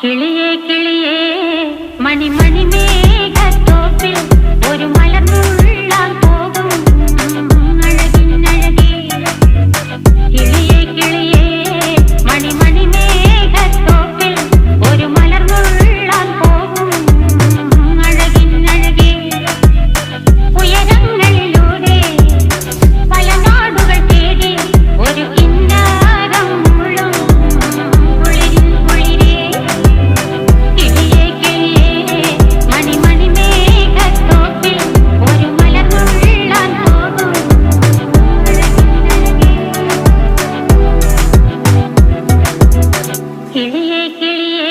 കിളിയേ കിളിയേ മണിമണി മേഘത്തോപ്പിൽ ഒരു മലർന്നുള്ളാൻ പോകും അഴകിനഴകേ. കിളിയേ കിളിയേ മണിമണി മേഘത്തോപ്പിൽ ഒരു മലർന്നുള്ളാൻ പോകും അഴകിനഴകേ. ഉയരങ്ങളിലൂടെ പല നാടുകൾ തേടി ഒരു കിന്നാരം മുഴും കുളിരിൻ കുളിരേ. കിളിയേ കിളിയേ മണിമണി മേഘത്തോപ്പിൽ ഒരു മലർന്നുള്ളാൻ പോകും അഴകിനഴകേ. കിളിയേ കിളിയേ